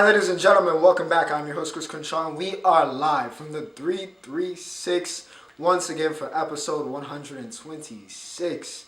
Alright, ladies and gentlemen, welcome back. I'm your host, Chris Crenshaw, and we are live from the 336 once again for episode 126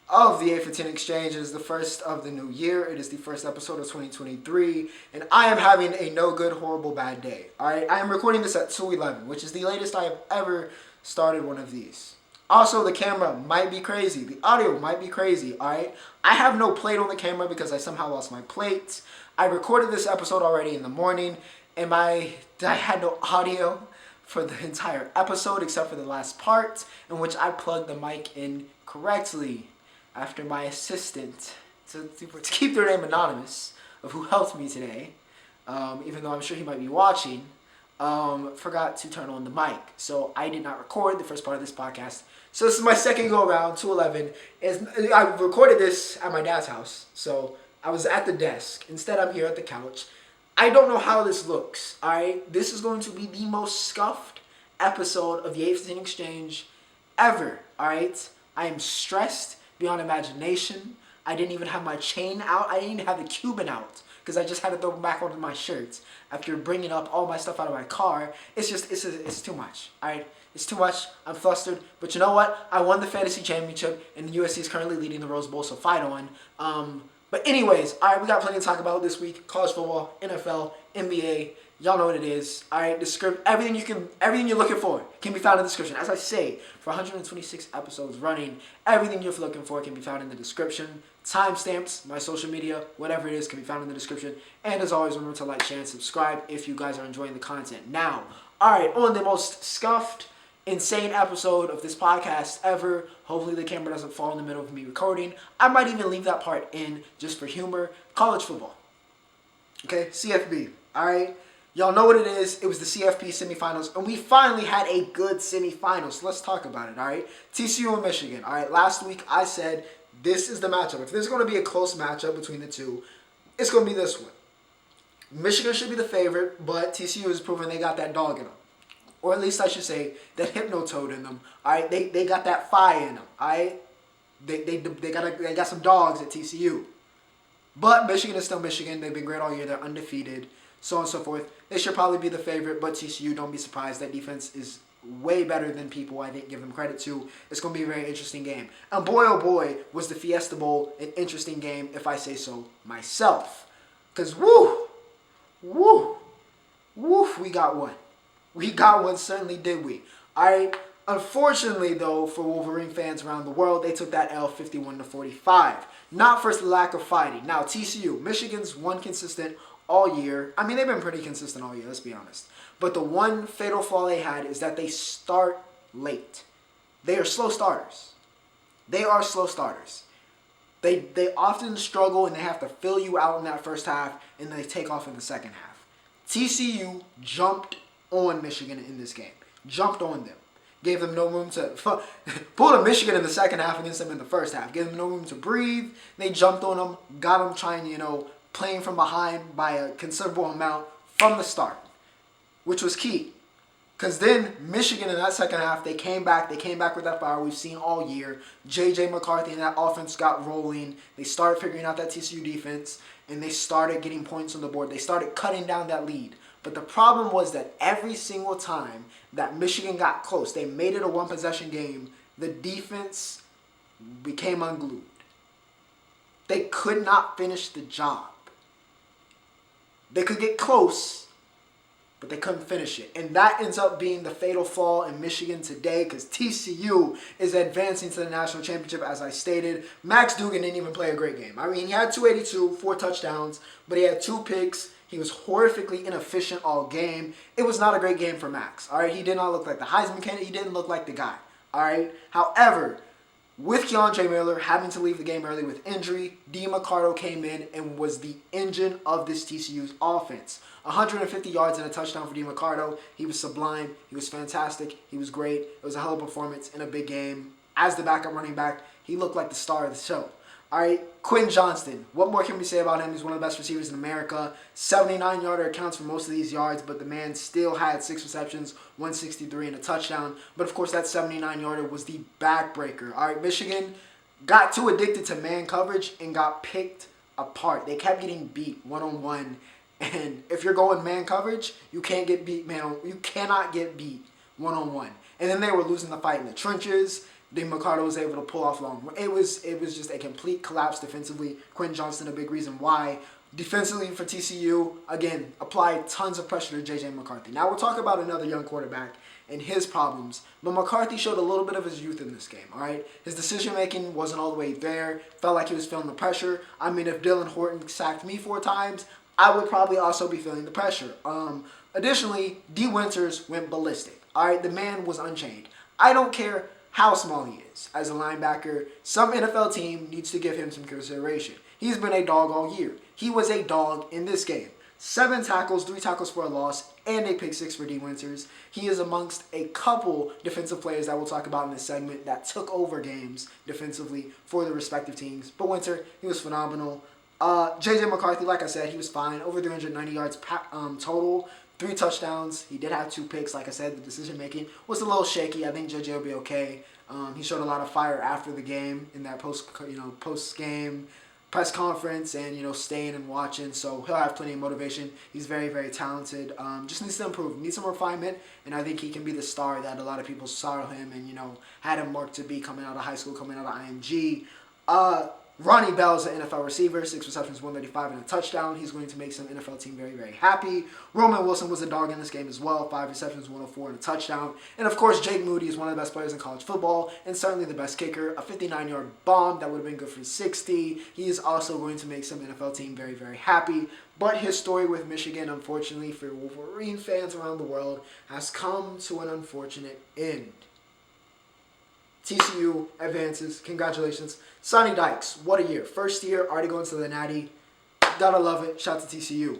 of the A15 Exchange. It is the first of the new year. It is the first episode of 2023, and I am having a no good, horrible, bad day. Alright, I am recording this at 2:11, which is the latest I have ever started one of these. Also, the camera might be crazy. The audio might be crazy, alright? I have no plate on the camera because I somehow lost my plate. I recorded this episode already in the morning, and I had no audio for the entire episode except for the last part in which I plugged the mic in correctly after my assistant, to keep their name anonymous, of who helped me today, even though I'm sure he might be watching, forgot to turn on the mic. So I did not record the first part of this podcast. So this is my second go around, 2:11. I recorded this at my dad's house, so I was at the desk. Instead, I'm here at the couch. I don't know how this looks, alright? This is going to be the most scuffed episode of the A15 Exchange ever, alright? I am stressed beyond imagination. I didn't even have my chain out. I didn't even have the Cuban out because I just had to throw them back onto my shirts after bringing up all my stuff out of my car. It's too much, alright? It's too much. I'm flustered. But you know what? I won the fantasy championship, and the USC is currently leading the Rose Bowl, so fight on. But anyways, all right, we got plenty to talk about this week. College football, NFL, NBA. Y'all know what it is. All right, everything you're looking for can be found in the description. As I say, for 126 episodes running, everything you're looking for can be found in the description. Timestamps, my social media, whatever it is, can be found in the description. And as always, remember to like, share, and subscribe if you guys are enjoying the content. Now, all right, on the most scuffed, insane episode of this podcast ever. Hopefully the camera doesn't fall in the middle of me recording. I might even leave that part in just for humor. College football. Okay, CFB. Alright. Y'all know what it is. It was the CFP Semi-Finals, and we finally had a good semi-finals. So let's talk about it, alright? TCU and Michigan. Alright, last week I said this is the matchup. If there's going to be a close matchup between the two, it's going to be this one. Michigan should be the favorite, but TCU has proven they got that dog in them. Or at least I should say that hypnotoad in them. Alright, they got that fire in them. Alright, they got some dogs at TCU. But Michigan is still Michigan. They've been great all year. They're undefeated, so on and so forth. They should probably be the favorite, but TCU, don't be surprised. That defense is way better than people, I think, give them credit to. It's going to be a very interesting game. And boy, oh boy, was the Fiesta Bowl an interesting game, if I say so myself. Because woo, we got one. We got one, certainly did we. Alright, unfortunately though, for Wolverine fans around the world, they took that L 51-45. Not for lack of fighting. Now, TCU, Michigan's one consistent all year. I mean, they've been pretty consistent all year, let's be honest. But the one fatal flaw they had is that they start late. They are slow starters. They are slow starters. They often struggle and they have to fill you out in that first half and then they take off in the second half. TCU jumped on Michigan in this game. Jumped on them. Gave them no room to... pulled a Michigan in the second half against them in the first half. Gave them no room to breathe. They jumped on them. Got them trying, playing from behind by a considerable amount from the start. Which was key. Because then Michigan in that second half, they came back. They came back with that fire we've seen all year. J.J. McCarthy and that offense got rolling. They started figuring out that TCU defense. And they started getting points on the board. They started cutting down that lead. But the problem was that every single time that Michigan got close, they made it a one-possession game, the defense became unglued. They could not finish the job. They could get close, but they couldn't finish it. And that ends up being the fatal flaw in Michigan today because TCU is advancing to the national championship, as I stated. Max Duggan didn't even play a great game. I mean, he had 282, 4 touchdowns, but he had 2 picks. He was horrifically inefficient all game. It was not a great game for Max. All right, he did not look like the Heisman candidate. He didn't look like the guy. All right. However, with Keandre Miller having to leave the game early with injury, DeMarcado came in and was the engine of this TCU's offense. 150 yards and a touchdown for DeMarcado. He was sublime. He was fantastic. He was great. It was a hell of a performance in a big game. As the backup running back, he looked like the star of the show. All right, Quinn Johnston. What more can we say about him? He's one of the best receivers in America. 79-yarder accounts for most of these yards, but the man still had 6 receptions, 163, and a touchdown. But, of course, that 79-yarder was the backbreaker. All right, Michigan got too addicted to man coverage and got picked apart. They kept getting beat one-on-one, And if you're going man coverage, you can't get beat, man. You cannot get beat one-on-one. And then they were losing the fight in the trenches. Then McCarter was able to pull off long. It was just a complete collapse defensively. Quentin Johnston, a big reason why. Defensively for TCU, again, applied tons of pressure to J.J. McCarthy. Now we'll talk about another young quarterback and his problems. But McCarthy showed a little bit of his youth in this game, all right? His decision-making wasn't all the way there. Felt like he was feeling the pressure. I mean, if Dylan Horton sacked me 4 times, I would probably also be feeling the pressure. Additionally, D. Winters went ballistic. All right, the man was unchained. I don't care how small he is as a linebacker. Some NFL team needs to give him some consideration. He's been a dog all year. He was a dog in this game. 7 tackles, 3 tackles for a loss, and a pick 6 for D. Winters. He is amongst a couple defensive players that we'll talk about in this segment that took over games defensively for the respective teams. But Winter, he was phenomenal. J.J. McCarthy, like I said, he was fine. Over 390 yards total. 3 touchdowns. He did have 2 picks. Like I said, the decision-making was a little shaky. I think J.J. will be okay. He showed a lot of fire after the game in that post-game press conference and, staying and watching. So he'll have plenty of motivation. He's very, very talented. Just needs to improve. Needs some refinement. And I think he can be the star that a lot of people saw him and, had him marked to be coming out of high school, coming out of IMG. Ronnie Bell's an NFL receiver, 6 receptions, 135 and a touchdown. He's going to make some NFL team very, very happy. Roman Wilson was a dog in this game as well, 5 receptions, 104 and a touchdown. And of course, Jake Moody is one of the best players in college football and certainly the best kicker. A 59-yard bomb that would have been good for 60. He is also going to make some NFL team very, very happy. But his story with Michigan, unfortunately for Wolverine fans around the world, has come to an unfortunate end. TCU advances. Congratulations. Sonny Dykes, what a year. First year, already going to the Natty. Gotta love it. Shout out to TCU.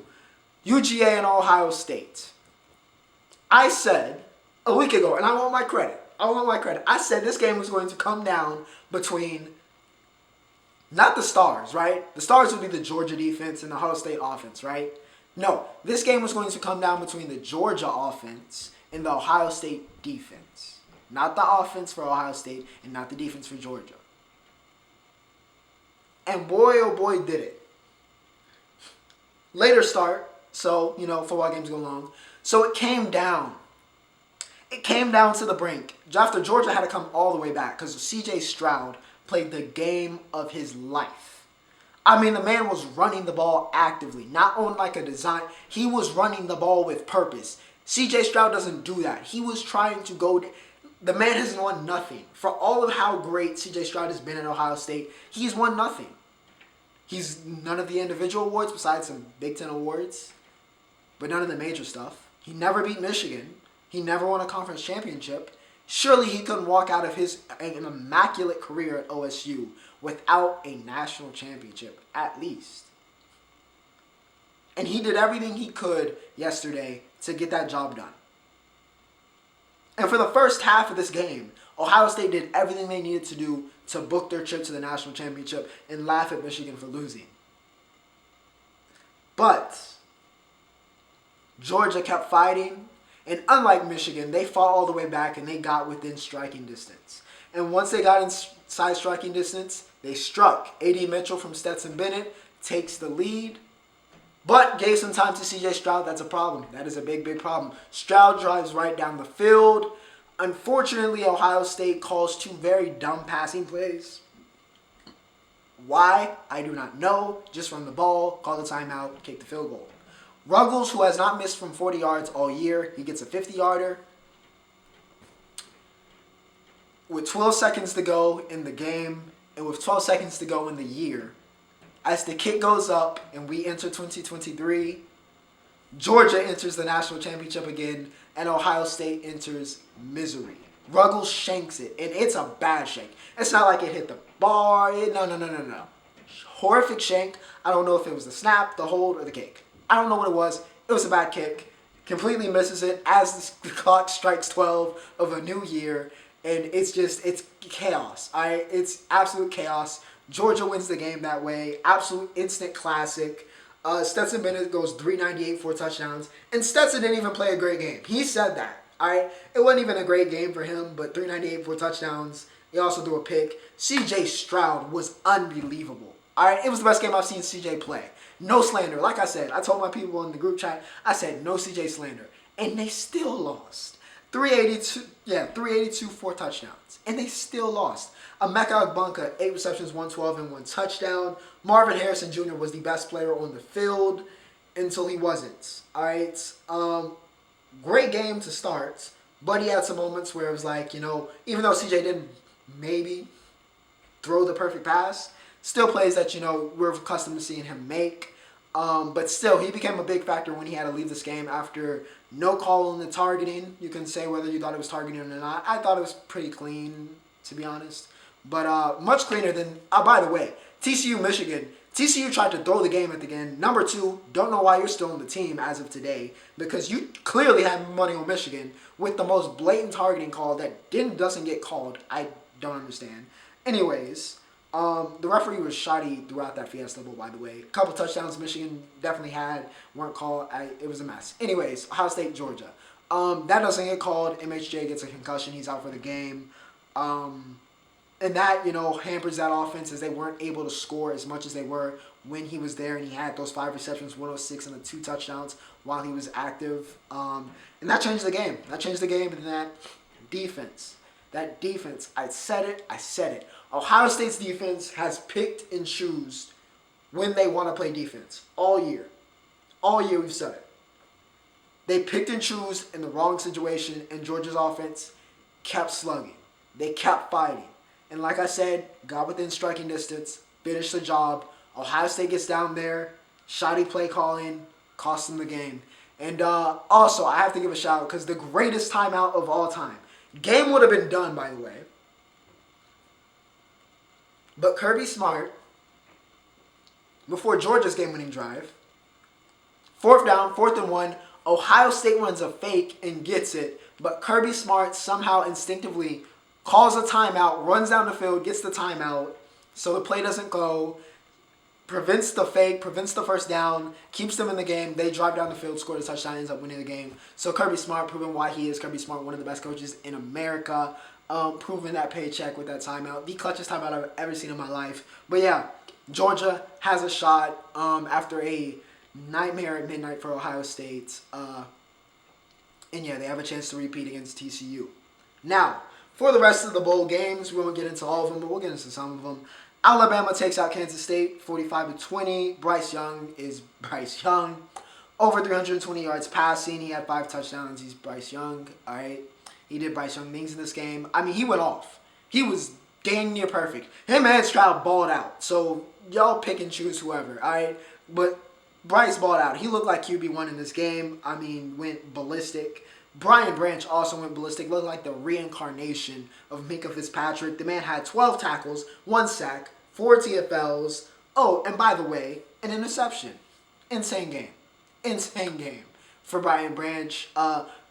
UGA and Ohio State. I said a week ago, and I want my credit. I said this game was going to come down between, not the Stars, right? The Stars would be the Georgia defense and the Ohio State offense, right? No, this game was going to come down between the Georgia offense and the Ohio State defense. Not the offense for Ohio State and not the defense for Georgia. And boy, oh boy, did it. Later start, so, football games go long. So it came down. It came down to the brink. After Georgia had to come all the way back because C.J. Stroud played the game of his life. I mean, the man was running the ball actively, not on like a design. He was running the ball with purpose. C.J. Stroud doesn't do that. He was trying to go... The man has won nothing. For all of how great C.J. Stroud has been at Ohio State, he's won nothing. He's none of the individual awards besides some Big Ten awards, but none of the major stuff. He never beat Michigan. He never won a conference championship. Surely he couldn't walk out of an immaculate career at OSU without a national championship, at least. And he did everything he could yesterday to get that job done. And for the first half of this game, Ohio State did everything they needed to do to book their trip to the national championship and laugh at Michigan for losing. But Georgia kept fighting, and unlike Michigan, they fought all the way back and they got within striking distance. And once they got inside striking distance, they struck. A.D. Mitchell from Stetson Bennett takes the lead, but gave some time to C.J. Stroud. That's a problem. That is a big, big problem. Stroud drives right down the field. Unfortunately, Ohio State calls 2 very dumb passing plays. Why? I do not know. Just run the ball, call the timeout, kick the field goal. Ruggles, who has not missed from 40 yards all year, he gets a 50-yarder. With 12 seconds to go in the game, and with 12 seconds to go in the year, as the kick goes up and we enter 2023, Georgia enters the national championship again, and Ohio State enters misery. Ruggles shanks it, and it's a bad shank. It's not like it hit the bar. No. Horrific shank. I don't know if it was the snap, the hold, or the kick. I don't know what it was. It was a bad kick. Completely misses it as the clock strikes 12 of a new year, and it's chaos. It's absolute chaos. Georgia wins the game that way. Absolute instant classic. Stetson Bennett goes 398, 4 touchdowns. And Stetson didn't even play a great game. He said that. Alright? It wasn't even a great game for him, but 398, 4 touchdowns. He also threw a pick. C.J. Stroud was unbelievable. All right, it was the best game I've seen CJ play. No slander. Like I said, I told my people in the group chat, I said no CJ slander. And they still lost. 382, 4 touchdowns. And they still lost. Emeka Egbuka, 8 receptions, 112, and 1 touchdown. Marvin Harrison Jr. was the best player on the field until he wasn't. All right. Great game to start. But he had some moments where it was like, even though CJ didn't maybe throw the perfect pass, still plays that, we're accustomed to seeing him make. But still, he became a big factor when he had to leave this game after no call on the targeting. You can say whether you thought it was targeting or not. I thought it was pretty clean, to be honest. But much cleaner than, by the way, TCU, Michigan. TCU tried to throw the game at the end. Number 2, don't know why you're still on the team as of today, because you clearly have money on Michigan with the most blatant targeting call that doesn't get called. I don't understand. Anyways, the referee was shoddy throughout that Fiesta Bowl, by the way. A couple touchdowns Michigan definitely had, weren't called. It was a mess. Anyways, Ohio State, Georgia. That doesn't get called. MHJ gets a concussion. He's out for the game. And that, hampers that offense as they weren't able to score as much as they were when he was there and he had those 5 receptions, 106, and the 2 touchdowns while he was active. And that changed the game. And that defense, I said it. Ohio State's defense has picked and choose when they want to play defense all year. All year we've said it. They picked and choose in the wrong situation, and Georgia's offense kept slugging. They kept fighting. And like I said, got within striking distance, finished the job. Ohio State gets down there, shoddy play calling, cost them the game. And also, I have to give a shout out because the greatest timeout of all time. Game would have been done, by the way. But Kirby Smart, before Georgia's game-winning drive, 4th down, 4th and 1, Ohio State runs a fake and gets it. But Kirby Smart somehow instinctively calls a timeout, runs down the field, gets the timeout, so the play doesn't go, prevents the fake, prevents the 1st down, keeps them in the game. They drive down the field, score the touchdown, ends up winning the game. So Kirby Smart, proving why he is Kirby Smart, one of the best coaches in America, proving that paycheck with that timeout. The clutchest timeout I've ever seen in my life. But yeah, Georgia has a shot after a nightmare at midnight for Ohio State. And yeah, they have a chance to repeat against TCU. Now, for the rest of the bowl games, we won't get into all of them, but we'll get into some of them. Alabama takes out Kansas State 45-20. Bryce Young is Bryce Young. Over 320 yards passing. He had 5 touchdowns. He's Bryce Young. All right. He did Bryce Young things in this game. I mean, he went off. He was dang near perfect. Him and Stroud balled out. So y'all pick and choose whoever. All right. But Bryce balled out. He looked like QB1 in this game. I mean, went ballistic. Brian Branch also went ballistic, looked like the reincarnation of Minka Fitzpatrick. The man had 12 tackles, 1 sack, 4 TFLs. Oh, and by the way, an interception. Insane game for Brian Branch.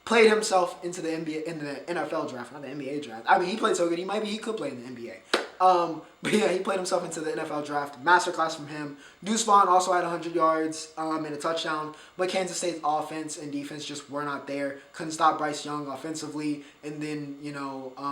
Played himself into the NFL draft, not the NBA draft. I mean, he played so good. He could play in the NBA. But yeah, he played himself into the NFL draft. Masterclass from him. Deuce Vaughn also had 100 yards and a touchdown. But Kansas State's offense and defense just were not there. Couldn't stop Bryce Young offensively. And then,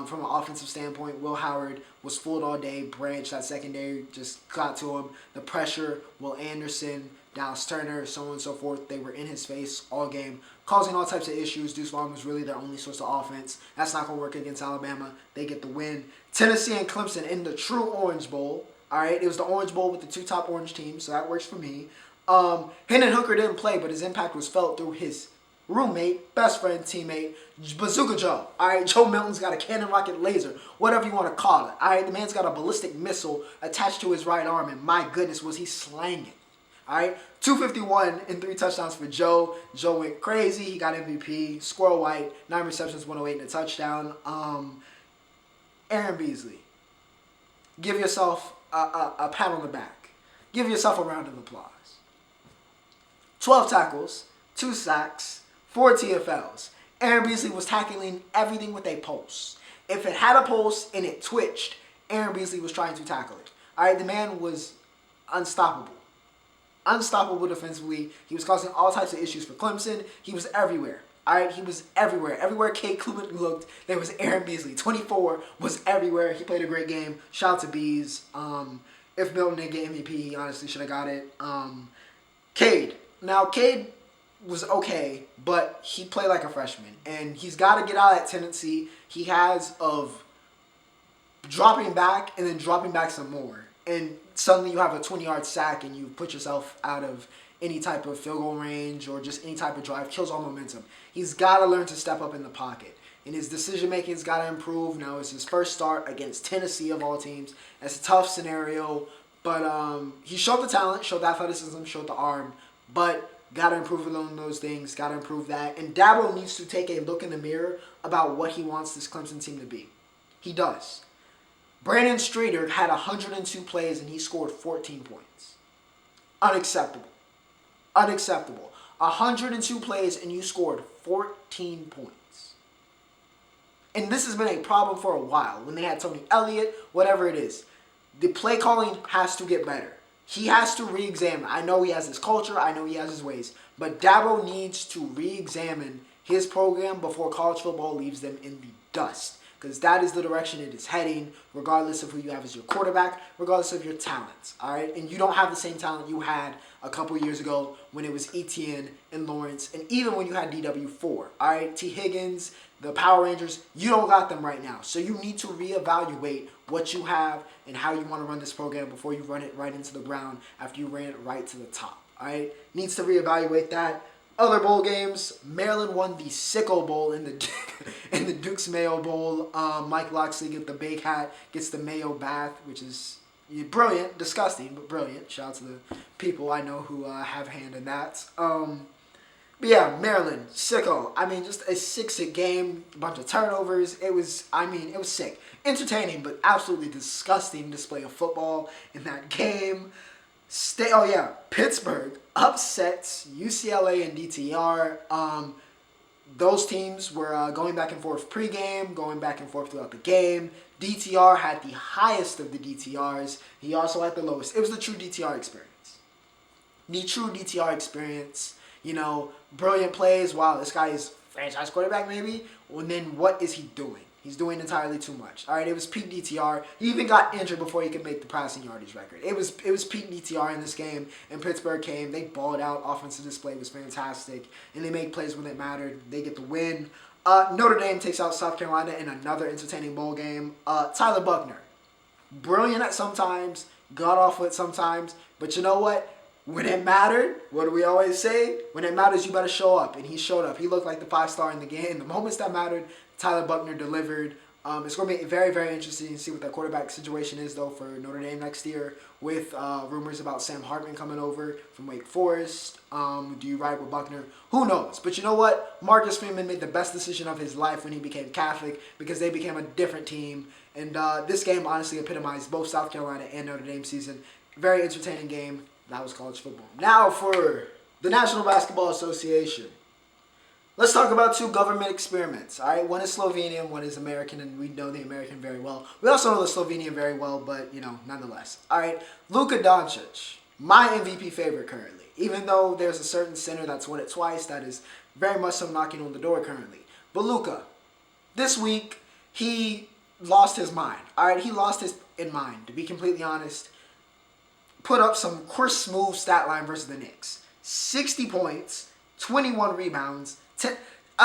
from an offensive standpoint, Will Howard was fooled all day. Branch, that secondary, just got to him. The pressure, Will Anderson, Dallas Turner, so on and so forth. They were in his face all game, causing all types of issues. Deuce Vaughn was really their only source of offense. That's not going to work against Alabama. They get the win. Tennessee and Clemson in the true Orange Bowl. All right, it was the Orange Bowl with the 2 top orange teams, so that works for me. Hendon Hooker didn't play, but his impact was felt through his roommate, best friend, teammate, Bazooka Joe. All right, Joe Milton's got a cannon rocket laser, whatever you want to call it. All right, the man's got a ballistic missile attached to his right arm, and my goodness, was he slanging. All right, 251 and 3 touchdowns for Joe. Joe went crazy. He got MVP. Squirrel White, 9 receptions, 108 and a touchdown. Aaron Beasley, give yourself a pat on the back. Give yourself a round of applause. 12 tackles, 2 sacks, 4 TFLs. Aaron Beasley was tackling everything with a pulse. If it had a pulse and it twitched, Aaron Beasley was trying to tackle it. All right, the man was unstoppable. Unstoppable defensively. He was causing all types of issues for Clemson. He was everywhere. All right, he was everywhere. Everywhere Kate Kluman looked, there was Aaron Beasley. 24 was everywhere. He played a great game. Shout out to Bees. If Milton didn't get MVP, he honestly should have got it. Cade. Now, Cade was okay, but he played like a freshman. And he's got to get out of that tendency he has of dropping back and then dropping back some more. And suddenly you have a 20-yard sack and you put yourself out of any type of field goal range or just any type of drive. Kills all momentum. He's got to learn to step up in the pocket. And his decision-making's got to improve. Now, it's his first start against Tennessee of all teams. It's a tough scenario. But he showed the talent, showed the athleticism, showed the arm. But got to improve on those things. Got to improve that. And Dabo needs to take a look in the mirror about what he wants this Clemson team to be. He does. Brandon Streeter had 102 plays and he scored 14 points. Unacceptable. Unacceptable. 102 plays and you scored 14 points. And this has been a problem for a while. When they had Tony Elliott, whatever it is. The play calling has to get better. He has to re-examine. I know he has his culture. I know he has his ways. But Dabo needs to re-examine his program before college football leaves them in the dust. Because that is the direction it is heading, regardless of who you have as your quarterback, regardless of your talents. All right? And you don't have the same talent you had a couple years ago when it was Etienne and Lawrence, and even when you had DW4. All right? T. Higgins, the Power Rangers, you don't got them right now. So you need to reevaluate what you have and how you want to run this program before you run it right into the ground after you ran it right to the top. All right? Needs to reevaluate that. Other bowl games, Maryland won the Sicko Bowl in the Duke's Mayo Bowl. Mike Loxley gets the big hat, gets the Mayo bath, which is brilliant, disgusting, but brilliant. Shout out to the people I know who have a hand in that. But yeah, Maryland, Sicko. I mean, just a sick game, a bunch of turnovers. It was sick. Entertaining, but absolutely disgusting display of football in that game. Pittsburgh upsets UCLA and DTR. Those teams were going back and forth pregame, going back and forth throughout the game. DTR had the highest of the DTRs. He also had the lowest. It was the true DTR experience. The true DTR experience. You know, brilliant plays. Wow, this guy is franchise quarterback maybe. Well, then what is he doing? He's doing entirely too much. All right, it was peak DTR. He even got injured before he could make the passing yardage record. It was peak DTR in this game, and Pittsburgh came. They balled out. Offensive display was fantastic, and they made plays when it mattered. They get the win. Notre Dame takes out South Carolina in another entertaining bowl game. Tyler Buckner, brilliant at sometimes, got off with sometimes, but you know what? When it mattered, what do we always say? When it matters, you better show up. And he showed up. He looked like the 5-star in the game. The moments that mattered, Tyler Buckner delivered. It's going to be very, very interesting to see what that quarterback situation is, though, for Notre Dame next year with rumors about Sam Hartman coming over from Wake Forest. Do you ride with Buckner? Who knows? But you know what? Marcus Freeman made the best decision of his life when he became Catholic because they became a different team. And this game honestly epitomized both South Carolina and Notre Dame season. Very entertaining game. That was college football. Now for the National Basketball Association. Let's talk about two government experiments. All right, one is Slovenian, one is American, and we know the American very well. We also know the Slovenian very well, but, nonetheless. All right, Luka Doncic, my MVP favorite currently. Even though there's a certain center that's won it twice, that is very much so knocking on the door currently. But Luka, this week, he lost his mind. All right, he lost his mind, to be completely honest. Put up some smooth stat line versus the Knicks. 60 points, 21 rebounds, a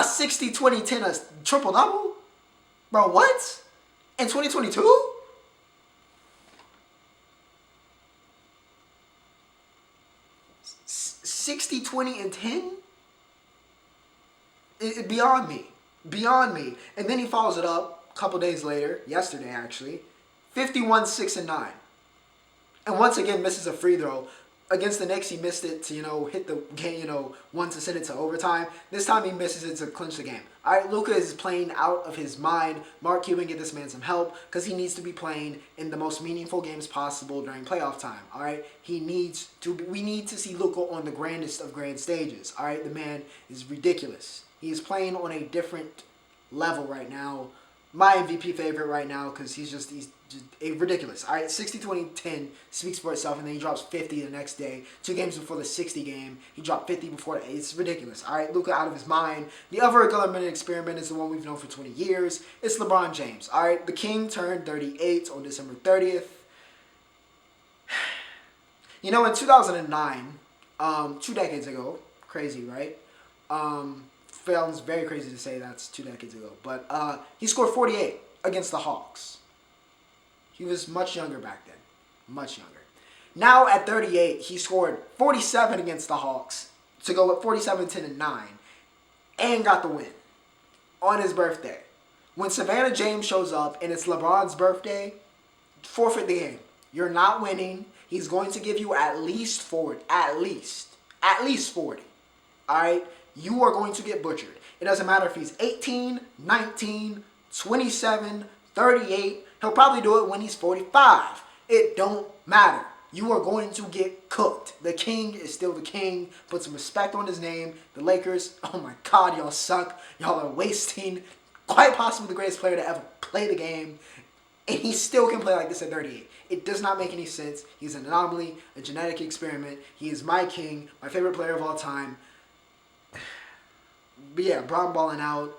60-20-10, a triple-double? Bro, what? In 2022? $60-20-10? Beyond me. Beyond me. And then he follows it up a couple days later, yesterday actually, 51-6-9. And once again misses a free throw. Against the Knicks, he missed it to, hit the game, one to send it to overtime. This time he misses it to clinch the game. All right, Luka is playing out of his mind. Mark Cuban, get this man some help because he needs to be playing in the most meaningful games possible during playoff time. All right, we need to see Luka on the grandest of grand stages. All right, the man is ridiculous. He is playing on a different level right now. My MVP favorite right now because he's just ridiculous. All right, 60-20-10 speaks for itself, and then he drops 50 the next day. 2 games before the 60 game, he dropped 50 before that. It's ridiculous. All right, Luka out of his mind. The other government experiment is the one we've known for 20 years. It's LeBron James. All right, the King turned 38 on December 30th. You know, in 2009, 2 decades ago, crazy, right? Sounds very crazy to say that's 2 decades ago, but he scored 48 against the Hawks. He was much younger back then, much younger. Now at 38, he scored 47 against the Hawks to go with 47, 10, and 9, and got the win on his birthday. When Savannah James shows up and it's LeBron's birthday, forfeit the game. You're not winning. He's going to give you at least 40. At least 40. All right? You are going to get butchered. It doesn't matter if he's 18, 19, 27, 38. He'll probably do it when he's 45. It don't matter. You are going to get cooked. The king is still the king. Put some respect on his name. The Lakers, oh my God, y'all suck. Y'all are wasting quite possibly the greatest player to ever play the game. And he still can play like this at 38. It does not make any sense. He's an anomaly, a genetic experiment. He is my king, my favorite player of all time. But yeah, Bron balling out.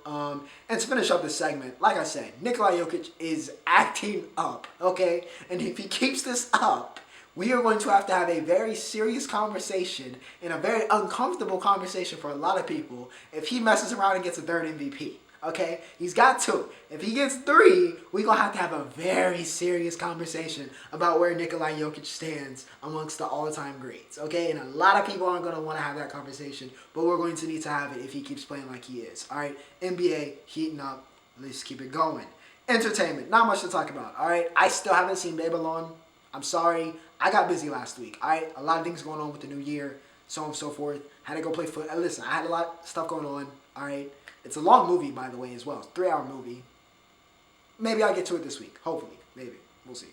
And to finish up this segment, like I said, Nikola Jokic is acting up, okay? And if he keeps this up, we are going to have a very serious conversation and a very uncomfortable conversation for a lot of people if he messes around and gets a third MVP. Okay? He's got 2. If he gets 3, we're going to have a very serious conversation about where Nikola Jokic stands amongst the all-time greats. Okay? And a lot of people aren't going to want to have that conversation, but we're going to need to have it if he keeps playing like he is. Alright? NBA heating up. Let's keep it going. Entertainment. Not much to talk about. Alright? I still haven't seen Babylon. I'm sorry. I got busy last week. Alright? A lot of things going on with the new year. So on and so forth. Had to go play foot. Listen, I had a lot of stuff going on. Alright? It's a long movie, by the way, as well. It's a 3-hour movie. Maybe I'll get to it this week. Hopefully. Maybe. We'll see.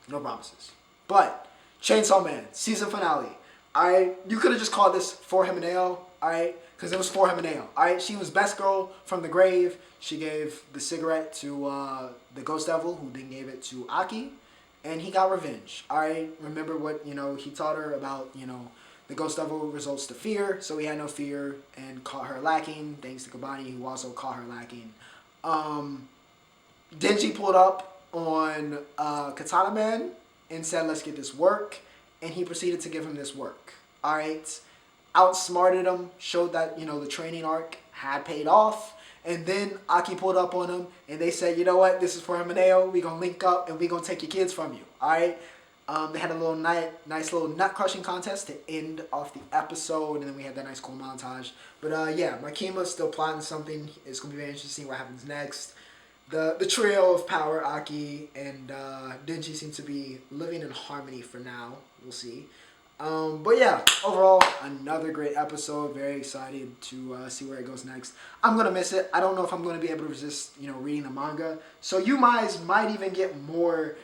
No promises. But, Chainsaw Man, season finale. Alright? You could have just called this For Him and Ale. Alright? Because it was For Him and Ale. Alright? She was best girl from the grave. She gave the cigarette to the Ghost Devil, who then gave it to Aki. And he got revenge. Alright? Remember what, he taught her about, the Ghost Devil results to fear, so he had no fear and caught her lacking, thanks to Kabani, who also caught her lacking. Denji pulled up on Katana Man and said, let's get this work, and he proceeded to give him this work. Alright? Outsmarted him, showed that, the training arc had paid off, and then Aki pulled up on him, and they said, you know what, this is for Himeneo, we gonna link up, and we gonna take your kids from you. Alright? They had a little nice little nut crushing contest to end off the episode, and then we had that nice cool montage. But yeah, Makima's still plotting something. It's gonna be very interesting what happens next. The trio of Power, Aki, and Denji seem to be living in harmony for now. We'll see. But yeah, overall, another great episode. Very excited to see where it goes next. I'm gonna miss it. I don't know if I'm gonna be able to resist, reading the manga. So you guys might even get more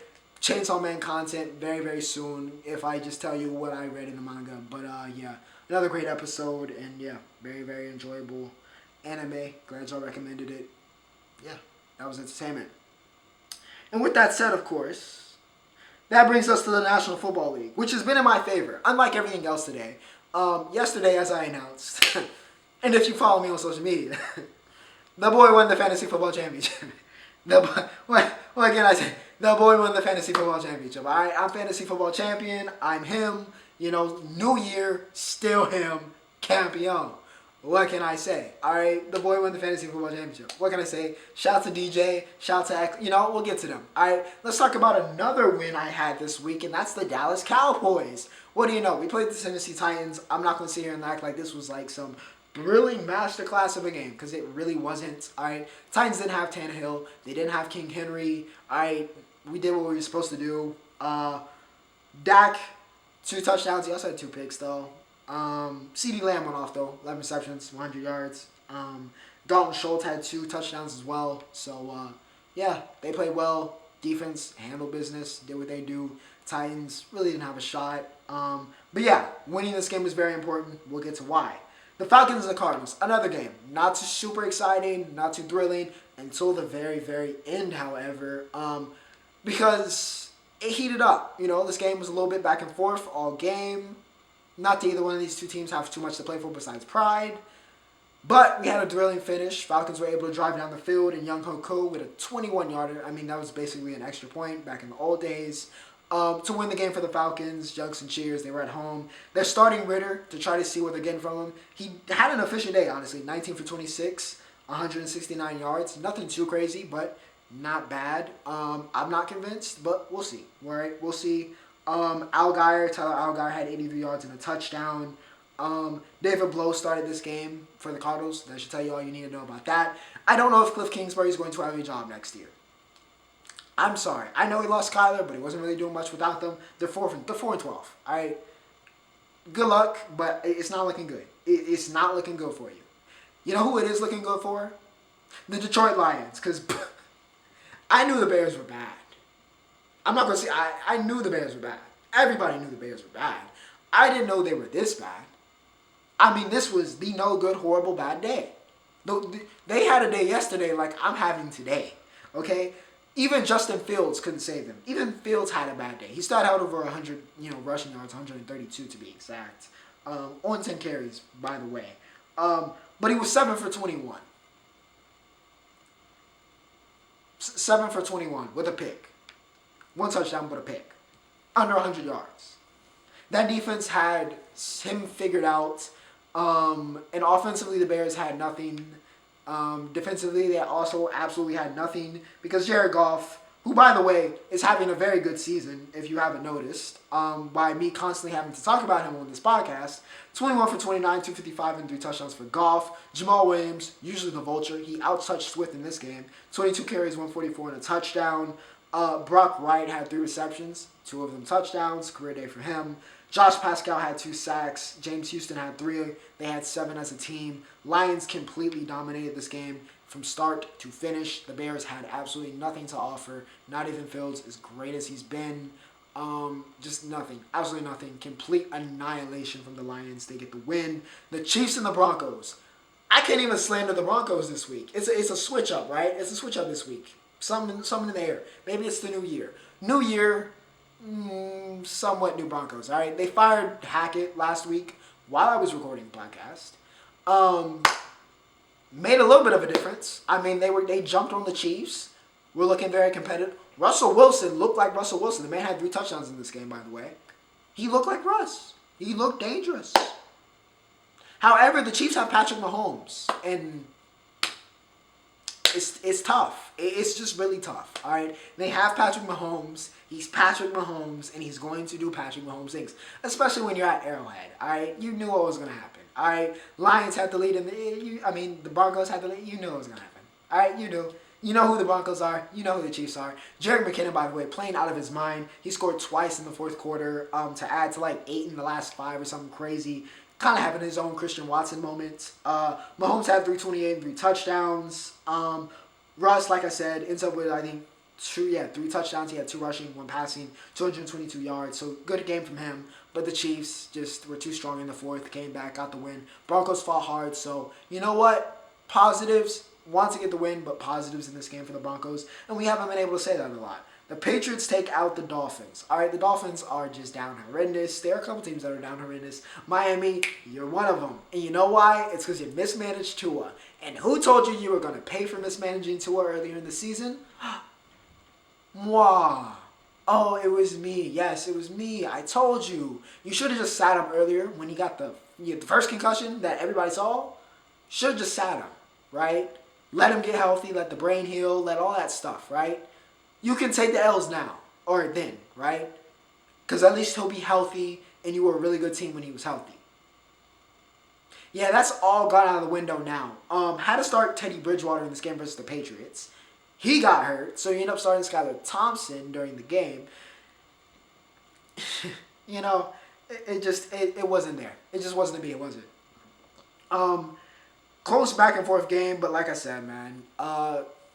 Chainsaw Man content very, very soon if I just tell you what I read in the manga. But yeah, another great episode, and yeah, very, very enjoyable anime. Glad y'all recommended it. Yeah, that was entertainment. And with that said, of course, that brings us to the National Football League, which has been in my favor, unlike everything else today. Yesterday, as I announced, and if you follow me on social media, the boy won the Fantasy Football Championship. What can I say? The boy won the Fantasy Football Championship. Alright, I'm Fantasy Football Champion. I'm him. New year, still him. Campion. What can I say? Alright, the boy won the Fantasy Football Championship. What can I say? Shout to DJ. Shout to X. We'll get to them. Alright, let's talk about another win I had this week, and that's the Dallas Cowboys. What do you know? We played the Tennessee Titans. I'm not going to sit here and act like this was like some brilliant masterclass of a game, because it really wasn't. Alright, Titans didn't have Tannehill. They didn't have King Henry. Alright, we did what we were supposed to do. Dak, 2 touchdowns. He also had 2 picks, though. CeeDee Lamb went off, though. 11 receptions, 100 yards. Dalton Schultz had 2 touchdowns as well. So, yeah, they played well. Defense handled business, did what they do. Titans really didn't have a shot. But, yeah, winning this game was very important. We'll get to why. The Falcons and the Cardinals, another game. Not too super exciting, not too thrilling until the very, very end, however. Because it heated up. This game was a little bit back and forth all game. Not that either one of these two teams have too much to play for besides pride. But we had a thrilling finish. Falcons were able to drive down the field, and Young Hoku with a 21-yarder. I mean, that was basically an extra point back in the old days. to win the game for the Falcons. Jugs and cheers. They were at home. They're starting Ritter to try to see what they're getting from him. He had an efficient day, honestly. 19 for 26, 169 yards. Nothing too crazy, but not bad. I'm not convinced, but we'll see. All right, we'll see. Tyler Algier had 83 yards and a touchdown. David Blow started this game for the Cardinals. That should tell you all you need to know about that. I don't know if Cliff Kingsbury is going to have a job next year. I'm sorry. I know he lost Kyler, but he wasn't really doing much without them. They're 4-12. All right. Good luck, but it's not looking good. It's not looking good for you. You know who it is looking good for? The Detroit Lions, because I knew the Bears were bad. I'm not going to say I knew the Bears were bad. Everybody knew the Bears were bad. I didn't know they were this bad. I mean, this was the no good, horrible, bad day. They had a day yesterday like I'm having today. Okay? Even Justin Fields couldn't save them. Even Fields had a bad day. He started out over 100, rushing yards, 132 to be exact. On 10 carries, by the way. But he was 7 for 21. 7 for 21 with a pick. 1 touchdown, but a pick. Under 100 yards. That defense had him figured out. And offensively, the Bears had nothing. Defensively, they also absolutely had nothing because Jared Goff, who, by the way, is having a very good season, if you haven't noticed, by me constantly having to talk about him on this podcast, 21 for 29, 255, and 3 touchdowns for Goff. Jamal Williams, usually the vulture, he outtouched Swift in this game. 22 carries, 144, and a touchdown. Brock Wright had 3 receptions, 2 of them touchdowns, career day for him. Josh Pascal had 2 sacks. James Houston had 3. They had 7 as a team. Lions completely dominated this game from start to finish. The Bears had absolutely nothing to offer. Not even Fields, as great as he's been. Just nothing. Absolutely nothing. Complete annihilation from the Lions. They get the win. The Chiefs and the Broncos. I can't even slander the Broncos this week. It's a switch up, right? It's a switch up this week. Something in the air. Maybe it's the new year. New year. Somewhat new Broncos, all right? They fired Hackett last week while I was recording the podcast. Made a little bit of a difference. I mean, they jumped on the Chiefs. We're looking very competitive. Russell Wilson looked like Russell Wilson. The man had 3 touchdowns in this game, by the way. He looked like Russ. He looked dangerous. However, the Chiefs have Patrick Mahomes, and it's tough. It's just really tough, all right? They have Patrick Mahomes. He's Patrick Mahomes, and he's going to do Patrick Mahomes things, especially when you're at Arrowhead, all right? You knew what was going to happen, all right? Lions had the lead, the Broncos had the lead. You knew what was going to happen, all right? You knew. You know who the Broncos are. You know who the Chiefs are. Jerick McKinnon, by the way, playing out of his mind. He scored twice in the fourth quarter to add to like 8 in the last 5 or something crazy. Kind of having his own Christian Watson moment. Mahomes had 328 and 3 touchdowns. Russ, like I said, ends up with, I think, 3 touchdowns. He had 2 rushing, 1 passing, 222 yards. So good game from him. But the Chiefs just were too strong in the fourth. Came back, got the win. Broncos fought hard. So you know what? Positives. Want to get the win, but positives in this game for the Broncos. And we haven't been able to say that a lot. The Patriots take out the Dolphins. All right, the Dolphins are just down horrendous. There are a couple teams that are down horrendous. Miami, you're one of them. And you know why? It's because you mismanaged Tua. And who told you were going to pay for mismanaging Tua earlier in the season? Moi. Oh, it was me. Yes, it was me. I told you. You should have just sat him earlier when he got the first concussion that everybody saw. Should have just sat him, right? Let him get healthy. Let the brain heal. Let all that stuff, right? You can take the L's now or then, right? Because at least he'll be healthy and you were a really good team when he was healthy. Yeah, that's all gone out of the window now. Had to start Teddy Bridgewater in this game versus the Patriots. He got hurt, so you end up starting Skylar Thompson during the game. It wasn't there. It just wasn't to be, was it? Close back and forth game, but like I said, man,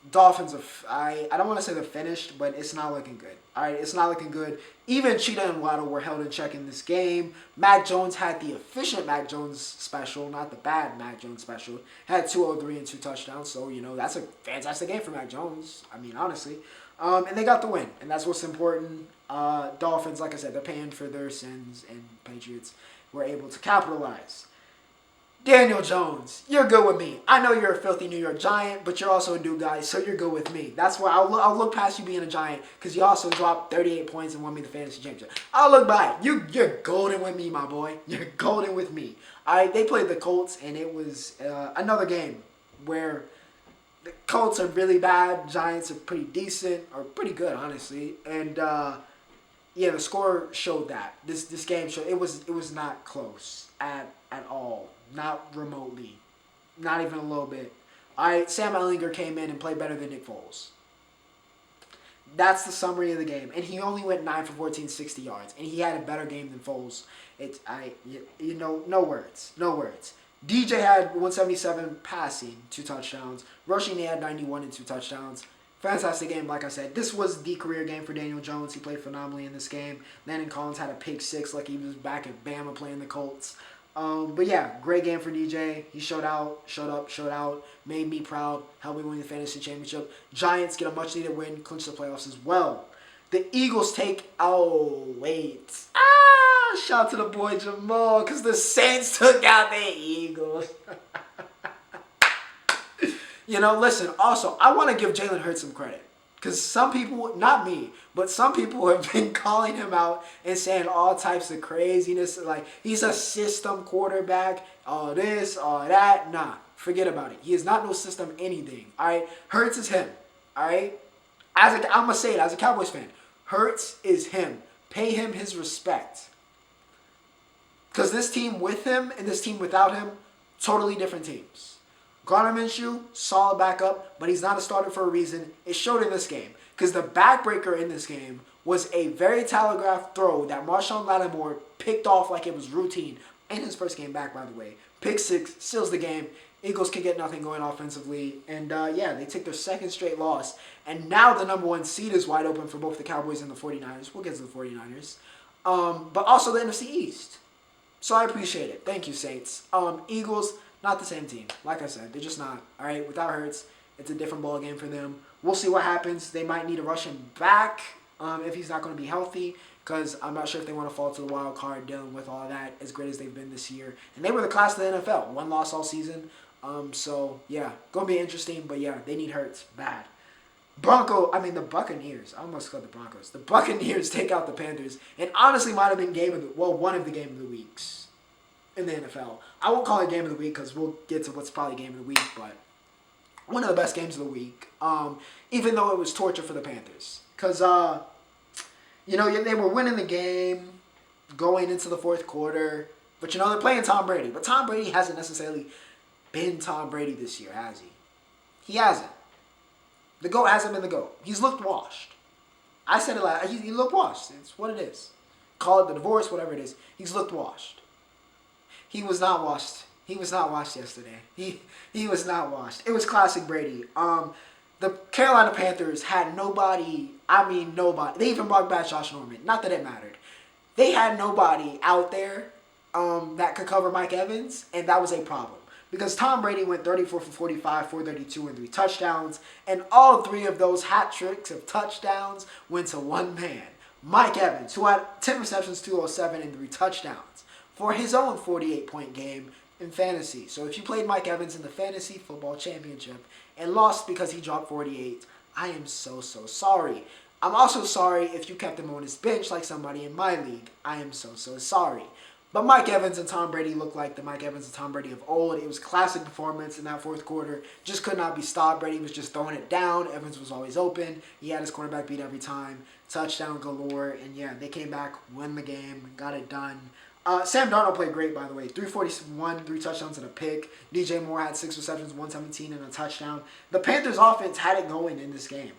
Dolphins I don't want to say they're finished, but it's not looking good. All right, it's not looking good. Even Cheetah and Waddle were held in check in this game. Mac Jones had the efficient Mac Jones special, not the bad Mac Jones special. Had 203 and 2 touchdowns, so, that's a fantastic game for Mac Jones. I mean, honestly. And they got the win, and that's what's important. Dolphins, like I said, they're paying for their sins, and Patriots were able to capitalize. Daniel Jones, you're good with me. I know you're a filthy New York Giant, but you're also a Duke guy, so you're good with me. That's why I'll look past you being a Giant, because you also dropped 38 points and won me the fantasy championship. I'll look by it. You're golden with me, my boy. You're golden with me. All right, they played the Colts, and it was another game where the Colts are really bad, Giants are pretty decent, or pretty good, honestly. And yeah, the score showed that. This game showed it was not close at all. Not remotely. Not even a little bit. All right, Sam Ehlinger came in and played better than Nick Foles. That's the summary of the game. And he only went 9 for 14, 60 yards. And he had a better game than Foles. No words. No words. DJ had 177 passing, 2 touchdowns. Rushing, he had 91 and 2 touchdowns. Fantastic game, like I said. This was the career game for Daniel Jones. He played phenomenally in this game. Landon Collins had a pick 6 like he was back at Bama playing the Colts. But yeah, great game for DJ. He showed out, made me proud, helped me win the fantasy championship. Giants get a much needed win, clinch the playoffs as well. The Eagles take, shout out to the boy Jamal, because the Saints took out the Eagles. Listen, also, I want to give Jalen Hurts some credit. Because some people, not me, but some people have been calling him out and saying all types of craziness. Like, he's a system quarterback, all this, all that. Nah, forget about it. He is not no system anything, all right? Hurts is him, all right? I'm going to say it as a Cowboys fan. Hurts is him. Pay him his respect. Because this team with him and this team without him, totally different teams. Gardner Minshew, solid backup, but he's not a starter for a reason. It showed in this game. Because the backbreaker in this game was a very telegraphed throw that Marshawn Lattimore picked off like it was routine. In his first game back, by the way. Pick 6, seals the game. Eagles can get nothing going offensively. And they take their second straight loss. And now the number 1 seed is wide open for both the Cowboys and the 49ers. We'll get to the 49ers. But also the NFC East. So I appreciate it. Thank you, Saints. Eagles, not the same team. Like I said, they're just not. All right, without Hurts, it's a different ball game for them. We'll see what happens. They might need to rush him back if he's not going to be healthy, because I'm not sure if they want to fall to the wild card dealing with all that as great as they've been this year. And they were the class of the NFL. 1 loss all season. So, yeah, going to be interesting. But, yeah, they need Hurts bad. The Buccaneers. I almost called the Broncos. The Buccaneers take out the Panthers. And honestly might have been one of the game of the weeks in the NFL. I won't call it game of the week because we'll get to what's probably game of the week, but one of the best games of the week. Even though it was torture for the Panthers. Because, they were winning the game going into the fourth quarter. But, they're playing Tom Brady. But Tom Brady hasn't necessarily been Tom Brady this year, has he? He hasn't. The GOAT hasn't been the GOAT. He's looked washed. I said it like, he looked washed. It's what it is. Call it the divorce, whatever it is. He's looked washed. He was not washed. He was not washed yesterday. He was not washed. It was classic Brady. The Carolina Panthers had nobody. Nobody. They even brought back Josh Norman. Not that it mattered. They had nobody out there that could cover Mike Evans, and that was a problem. Because Tom Brady went 34 for 45, 432, and 3 touchdowns. And all 3 of those hat tricks of touchdowns went to one man. Mike Evans, who had 10 receptions, 207, and 3 touchdowns. For his own 48-point game in fantasy. So if you played Mike Evans in the Fantasy Football Championship and lost because he dropped 48, I am so sorry. I'm also sorry if you kept him on his bench like somebody in my league. I am so sorry. But Mike Evans and Tom Brady looked like the Mike Evans and Tom Brady of old. It was classic performance in that fourth quarter. Just could not be stopped. Brady was just throwing it down. Evans was always open. He had his quarterback beat every time. Touchdown galore. And yeah, they came back, won the game, got it done. Sam Darnold played great, by the way. 341, 3 touchdowns and a pick. DJ Moore had 6 receptions, 117 and a touchdown. The Panthers offense had it going in this game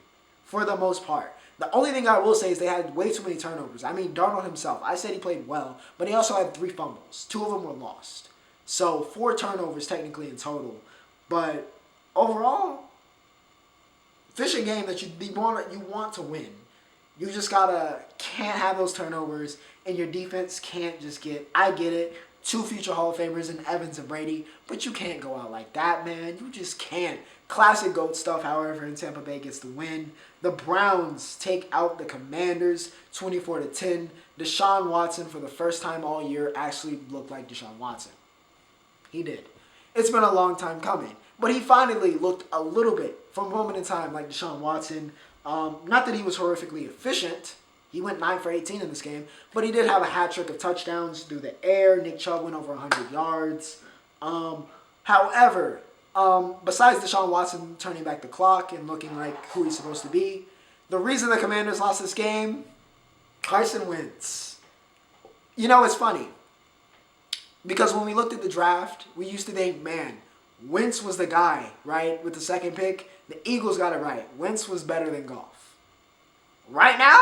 for the most part. The only thing I will say is they had way too many turnovers. Darnold himself, I said he played well, but he also had 3 fumbles. 2 of them were lost. So 4 turnovers technically in total. But overall, fishing game that you want to win. You just can't have those turnovers, and your defense can't just I get it, 2 future Hall of Famers in Evans and Brady, but you can't go out like that, man. You just can't. Classic GOAT stuff, however, and Tampa Bay gets the win. The Browns take out the Commanders 24-10. Deshaun Watson, for the first time all year, actually looked like Deshaun Watson. He did. It's been a long time coming. But he finally looked a little bit, from a moment in time, like Deshaun Watson. Not that he was horrifically efficient. He went 9 for 18 in this game. But he did have a hat trick of touchdowns through the air. Nick Chubb went over 100 yards. However, besides Deshaun Watson turning back the clock and looking like who he's supposed to be, the reason the Commanders lost this game, Carson Wentz. You know, it's funny. Because when we looked at the draft, we used to think, man, Wentz was the guy, right? With the second pick, the Eagles got it right. Wentz was better than Goff. Right now?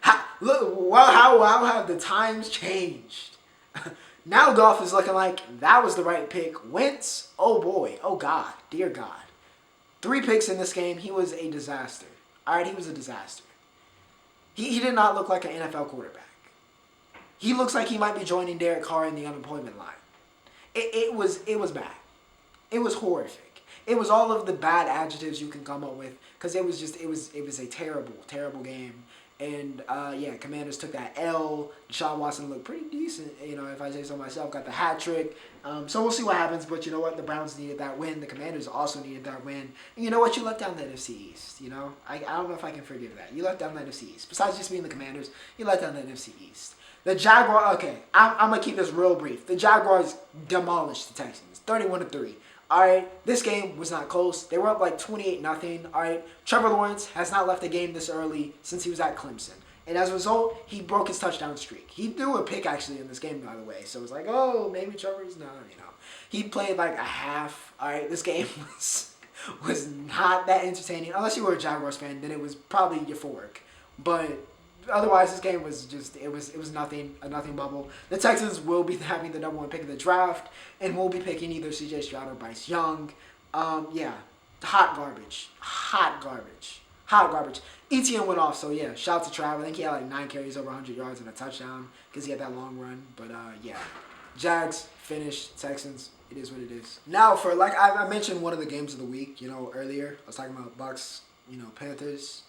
How have the times changed? Now Goff is looking like that was the right pick. Wentz, oh boy, oh God, dear God. 3 picks in this game. He was a disaster. All right, he was a disaster. He did not look like an NFL quarterback. He looks like he might be joining Derek Carr in the unemployment line. It was bad. It was horrific. It was all of the bad adjectives you can come up with because it was a terrible, terrible game. And Commanders took that L. Deshaun Watson looked pretty decent, if I say so myself. Got the hat trick. So we'll see what happens. But you know what? The Browns needed that win. The Commanders also needed that win. And you know what? You let down the NFC East. I don't know if I can forgive that. You let down the NFC East. Besides just being the Commanders, you let down the NFC East. The Jaguars. Okay, I'm gonna keep this real brief. The Jaguars demolished the Texans, 31-3. All right, this game was not close. They were up like 28-0. All right, Trevor Lawrence has not left the game this early since he was at Clemson. And as a result, he broke his touchdown streak. He threw a pick actually in this game, by the way. So it was like, oh, maybe Trevor's not, He played like a half. All right, this game was not that entertaining. Unless you were a Jaguars fan, then it was probably euphoric. But otherwise, this game was just, it was nothing, a nothing bubble. The Texans will be having the number 1 pick of the draft, and will be picking either C.J. Stroud or Bryce Young. Hot garbage. ETN went off, so yeah, shout out to Trav. I think he had like 9 carries over 100 yards and a touchdown because he had that long run. But Jags finished. Texans, it is what it is. Now, for like I mentioned one of the games of the week, earlier. I was talking about Bucks, Panthers.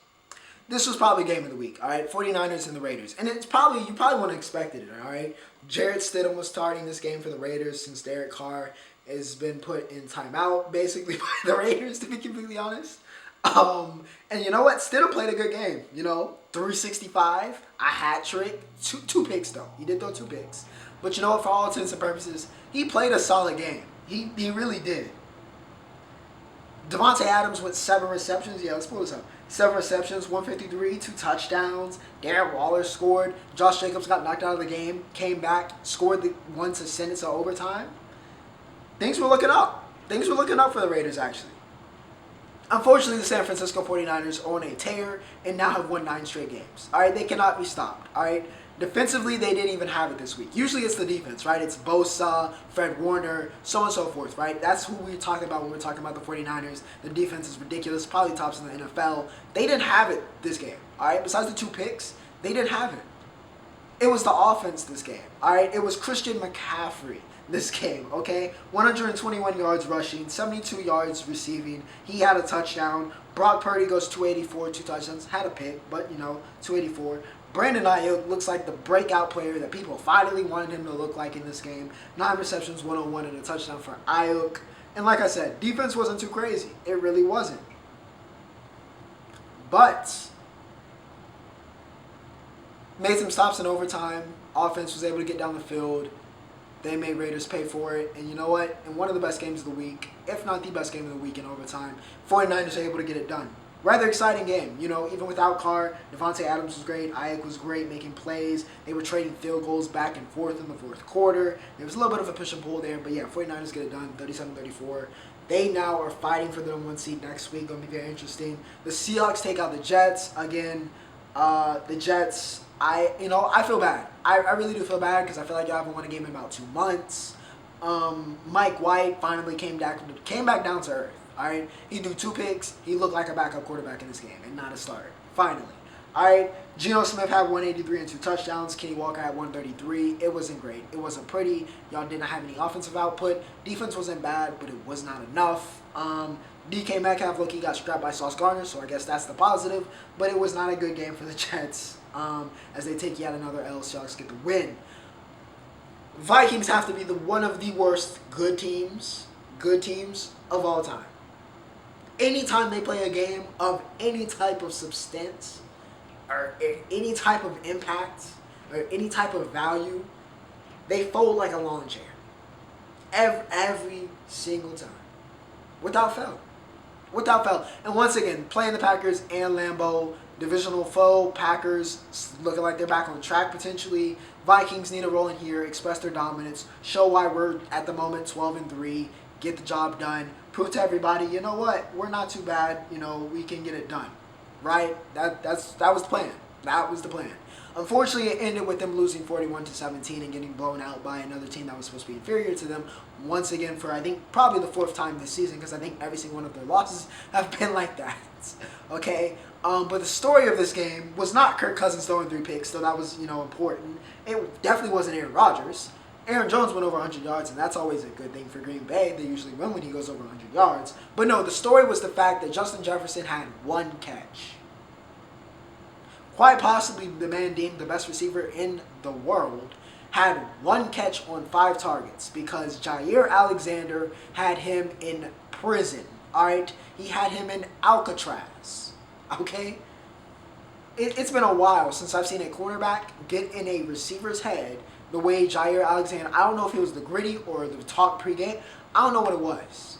This was probably game of the week, all right? 49ers and the Raiders. And you probably wouldn't have expected it, all right? Jarrett Stidham was starting this game for the Raiders since Derek Carr has been put in timeout, basically, by the Raiders, to be completely honest. And you know what? Stidham played a good game, 365, a hat trick, two picks, though. He did throw 2 picks. But you know what? For all intents and purposes, he played a solid game. He really did. Devontae Adams with 7 receptions. Yeah, let's pull this up. 7 receptions, 153, 2 touchdowns. Darren Waller scored. Josh Jacobs got knocked out of the game, came back, scored the one to send it to overtime. Things were looking up. Things were looking up for the Raiders, actually. Unfortunately, the San Francisco 49ers are on a tear and now have won 9 straight games. All right, they cannot be stopped. All right. Defensively, they didn't even have it this week. Usually it's the defense, right? It's Bosa, Fred Warner, so on and so forth, right? That's who we're talking about when we're talking about the 49ers. The defense is ridiculous, probably tops in the NFL. They didn't have it this game, all right? Besides the 2 picks, they didn't have it. It was the offense this game, all right? It was Christian McCaffrey this game, okay? 121 yards rushing, 72 yards receiving. He had a touchdown. Brock Purdy goes 284, 2 touchdowns. Had a pick, but, 284. Brandon Ayuk looks like the breakout player that people finally wanted him to look like in this game. 9 receptions, 101, and a touchdown for Ayuk. And like I said, defense wasn't too crazy. It really wasn't. But made some stops in overtime. Offense was able to get down the field. They made Raiders pay for it. And you know what? In one of the best games of the week, if not the best game of the week in overtime, 49ers are able to get it done. Rather exciting game, even without Carr. Devontae Adams was great. Ayuk was great, making plays. They were trading field goals back and forth in the 4th quarter. There was a little bit of a push and pull there, but yeah, 49ers get it done, 37-34. They now are fighting for the number 1 seed next week. Going to be very interesting. The Seahawks take out the Jets. Again, the Jets, I feel bad. I really do feel bad because I feel like y'all haven't won a game in about 2 months. Mike White finally came back down to earth. All right, he threw 2 picks. He looked like a backup quarterback in this game and not a starter. Finally. All right, Geno Smith had 183 and 2 touchdowns. Kenny Walker had 133. It wasn't great. It wasn't pretty. Y'all did not have any offensive output. Defense wasn't bad, but it was not enough. DK Metcalf, look, he got scrapped by Sauce Gardner, so I guess that's the positive. But it was not a good game for the Jets as they take yet another L. Seahawks get the win. Vikings have to be one of the worst good teams of all time. Anytime they play a game of any type of substance or any type of impact or any type of value, they fold like a lawn chair. Every single time. Without fail. And once again, playing the Packers and Lambeau, divisional foe, Packers looking like they're back on track potentially. Vikings need to roll in here, express their dominance, show why we're at the moment 12-3, get the job done, prove to everybody, you know what, we're not too bad, we can get it done. Right? That was the plan. That was the plan. Unfortunately, it ended with them losing 41-17 and getting blown out by another team that was supposed to be inferior to them once again for, I think, probably the fourth time this season, because I think every single one of their losses have been like that. Okay? But the story of this game was not Kirk Cousins throwing 3 picks, though that was, important. It definitely wasn't Aaron Rodgers. Aaron Jones went over 100 yards, and that's always a good thing for Green Bay. They usually win when he goes over 100 yards. But no, the story was the fact that Justin Jefferson had 1 catch. Quite possibly the man deemed the best receiver in the world, had 1 catch on 5 targets because Jaire Alexander had him in prison. Alright? He had him in Alcatraz. Okay? It's been a while since I've seen a cornerback get in a receiver's head the way Jaire Alexander. I don't know if it was the gritty or the talk pregame. I don't know what it was.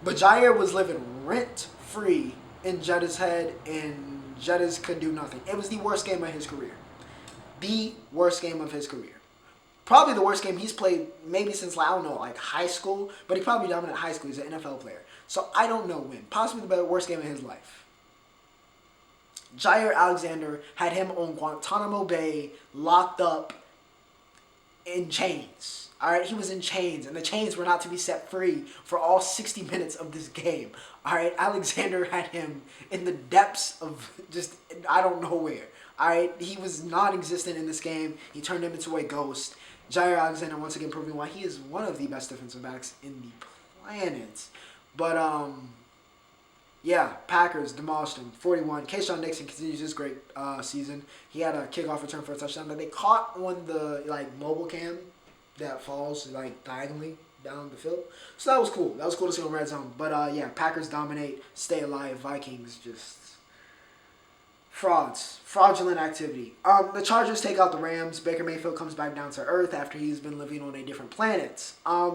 But Jaire was living rent-free in Jettas' head, and Jettas could do nothing. It was the worst game of his career. The worst game of his career. Probably the worst game he's played maybe since, I don't know, like high school. But he probably dominated high school. He's an NFL player. So I don't know when. Possibly the worst game of his life. Jaire Alexander had him on Guantanamo Bay, locked up in chains. Alright, he was in chains, and the chains were not to be set free for all 60 minutes of this game. Alright, Alexander had him in the depths of just, I don't know where. Alright, he was non-existent in this game. He turned him into a ghost. Jaire Alexander once again proving why he is one of the best defensive backs in the planet. But, yeah, Packers demolished him, 41. Kayshawn Nixon continues his great season. He had a kickoff return for a touchdown that they caught on the mobile cam that falls diagonally down the field. So that was cool. That was cool to see on red zone. But yeah, Packers dominate, stay alive. Vikings just fraudulent activity. The Chargers take out the Rams. Baker Mayfield comes back down to earth after he's been living on a different planet.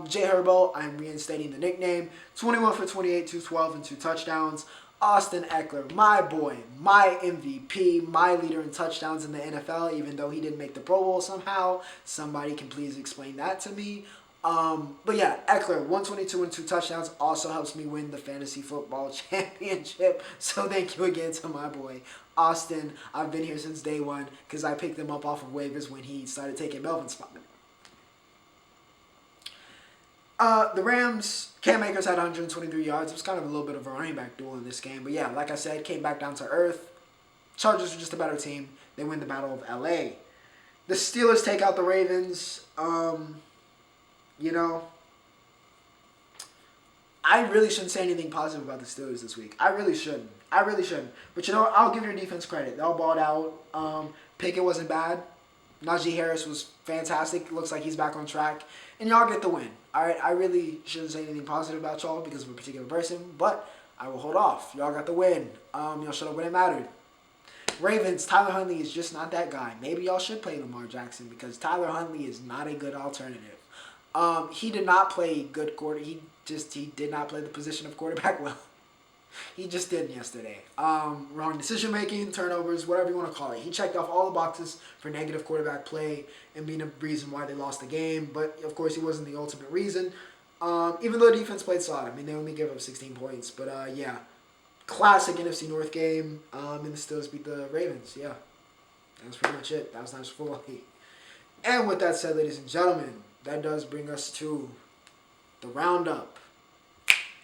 Jay Herbo, I'm reinstating the nickname. 21 for 28, 212, and 2 touchdowns. Austin Eckler, my boy, my MVP, my leader in touchdowns in the NFL, even though he didn't make the Pro Bowl somehow. Somebody can please explain that to me. But yeah, Eckler, 122 and 2 touchdowns, also helps me win the fantasy football championship. So thank you again to my boy, Austin. I've been here since day one because I picked him up off of waivers when he started taking Melvin's spot. The Rams, Cam Akers had 123 yards. It was kind of a little bit of a running back duel in this game. But yeah, like I said, came back down to earth. Chargers are just a better team. They win the Battle of L.A. The Steelers take out the Ravens. I really shouldn't say anything positive about the Steelers this week. I really shouldn't. But I'll give your defense credit. They all balled out. Pickett wasn't bad. Najee Harris was fantastic. Looks like he's back on track. And y'all get the win. Alright, I really shouldn't say anything positive about y'all because of a particular person, but I will hold off. Y'all got the win. Y'all showed up when it mattered. Ravens, Tyler Huntley is just not that guy. Maybe y'all should play Lamar Jackson because Tyler Huntley is not a good alternative. He did not play good quarter. He did not play the position of quarterback well. He just didn't yesterday. Wrong decision making, turnovers, whatever you want to call it. He checked off all the boxes for negative quarterback play and being a reason why they lost the game. But of course, he wasn't the ultimate reason. Even though defense played solid. I mean, they only gave up 16 points. But yeah, classic NFC North game. And the Steelers beat the Ravens. Yeah, that's pretty much it. That was nice football. And with that said, ladies and gentlemen, that does bring us to the Roundup.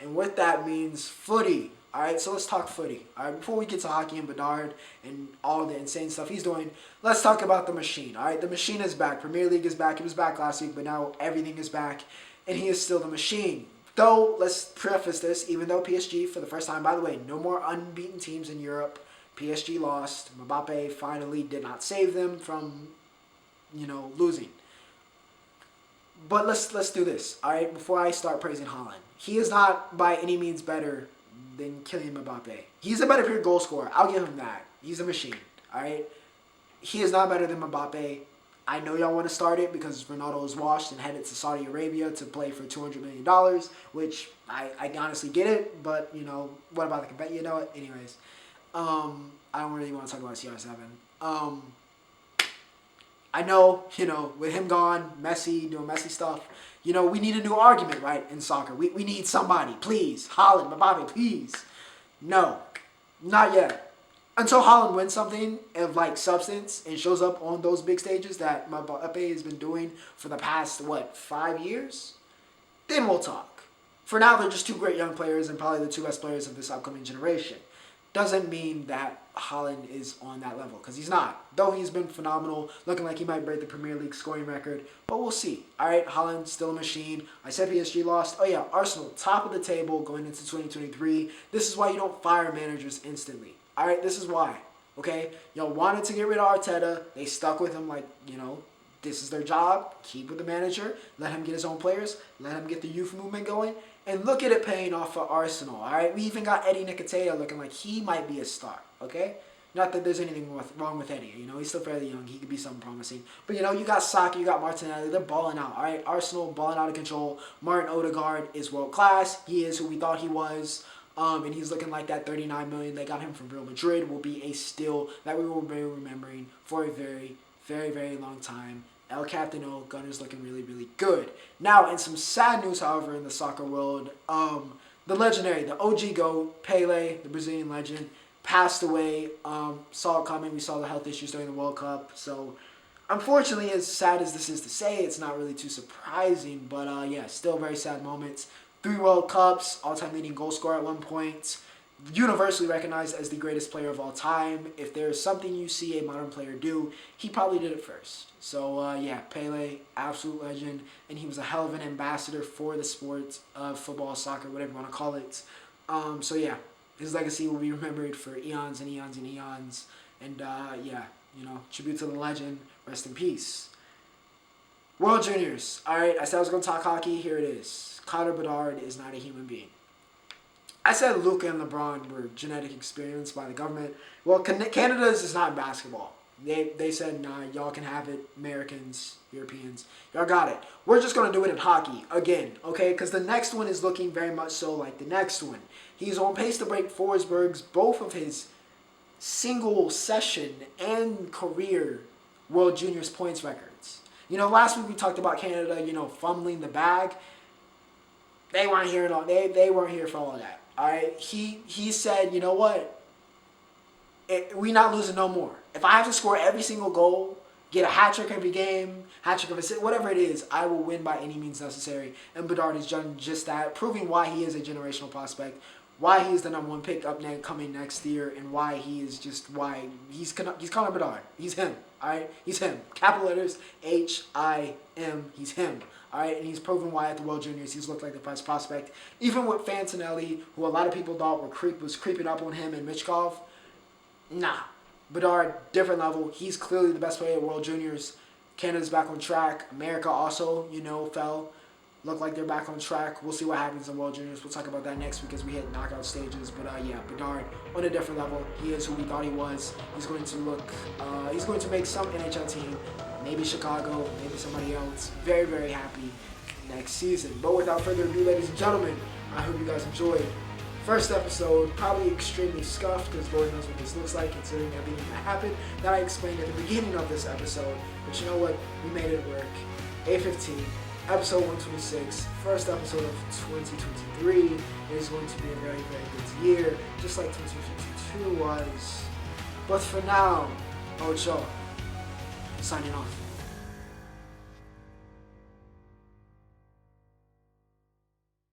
And what that means, footy. Alright, so let's talk footy. Alright, before we get to hockey and Bedard and all the insane stuff he's doing, let's talk about the machine. Alright, the machine is back. Premier League is back. He was back last week, but now everything is back. And he is still the machine. Though, let's preface this, even though PSG, for the first time, by the way, no more unbeaten teams in Europe. PSG lost. Mbappe finally did not save them from, losing. But let's do this, all right? Before I start praising Haaland, he is not by any means better than Kylian Mbappe. He's a better pure goal scorer. I'll give him that. He's a machine, all right? He is not better than Mbappe. I know y'all want to start it because Ronaldo is washed and headed to Saudi Arabia to play for $200 million, which I honestly get it, but, you know, what about the competition? You know what? Anyways, I don't really want to talk about CR7. I know, you know, with him gone, Messi, doing Messi stuff, you know, we need a new argument, right, in soccer. We need somebody, please. Haaland, Mbappe, please. No, not yet. Until Haaland wins something of, like, substance and shows up on those big stages that Mbappe has been doing for the past, 5 years? Then we'll talk. For now, they're just two great young players and probably the two best players of this upcoming generation. Doesn't mean that Haaland is on that level, because he's not. Though he's been phenomenal, looking like he might break the Premier League scoring record, but we'll see. All right, Haaland, still a machine. I said PSG lost. Oh, yeah, Arsenal, top of the table going into 2023. This is why you don't fire managers instantly. All right, this is why, okay? Y'all wanted to get rid of Arteta. They stuck with him like, you know, this is their job. Keep with the manager. Let him get his own players. Let him get the youth movement going. And look at it paying off for Arsenal, all right? We even got Eddie Nketiah looking like he might be a star, okay? Not that there's anything wrong with Eddie. You know, he's still fairly young. He could be something promising. But, you know, you got Saka, you got Martinelli. They're balling out, all right? Arsenal balling out of control. Martin Odegaard is world class. He is who we thought he was. And he's looking like that $39 million they got him from Real Madrid will be a steal that we will be remembering for a very, very, very long time. El Capitano, Gunner's looking really, really good. Now, in some sad news, however, in the soccer world, the legendary, the OG GOAT, Pele, the Brazilian legend, passed away. Saw it coming. We saw the health issues during the World Cup. So, unfortunately, as sad as this is to say, it's not really too surprising. But, yeah, still very sad moments. 3 World Cups, all-time leading goal scorer at one point, universally recognized as the greatest player of all time. If there's something you see a modern player do, he probably did it first. So, yeah, Pele, absolute legend, and he was a hell of an ambassador for the sport of football, soccer, whatever you want to call it. So, yeah, his legacy will be remembered for eons and eons and eons. And, yeah, you know, tribute to the legend, rest in peace. World Juniors. All right, I said I was going to talk hockey. Here it is. Connor Bedard is not a human being. I said Luka and LeBron were genetic experiments by the government. Well, Canada's is not basketball. They said, nah, y'all can have it. Americans, Europeans, y'all got it. We're just going to do it in hockey again, okay? Because the next one is looking very much so like the next one. He's on pace to break Forsberg's both of his single session and career World Juniors points records. You know, last week we talked about Canada, you know, fumbling the bag. They weren't here at all. They weren't here for all of that. All right. He said, you know what? We not losing no more. If I have to score every single goal, get a hat trick every game, hat trick of assist, whatever it is, I will win by any means necessary. And Bedard has done just that, proving why he is a generational prospect, why he is the number 1 pick up coming next year, and why he is just he's Connor Bedard. He's him. All right. He's him. Capital letters H-I-M. He's him. All right, and he's proven why at the World Juniors he's looked like the best prospect. Even with Fantinelli, who a lot of people thought was creeping up on him and Michkov, nah. Bedard, different level. He's clearly the best player at World Juniors. Canada's back on track. America also, you know, fell. Look like they're back on track. We'll see what happens in World Juniors. We'll talk about that next week as we hit knockout stages. But, yeah, Bedard on a different level. He is who we thought he was. He's going to make some NHL team. Maybe Chicago, maybe somebody else. Very, very happy next season. But without further ado, ladies and gentlemen, I hope you guys enjoyed. First episode, probably extremely scuffed because Lord knows what this looks like considering everything that happened that I explained at the beginning of this episode. But you know what? We made it work. A15, episode 126, first episode of 2023. It is going to be a very, very good year, just like 2022 was. But for now, Ocho, signing off.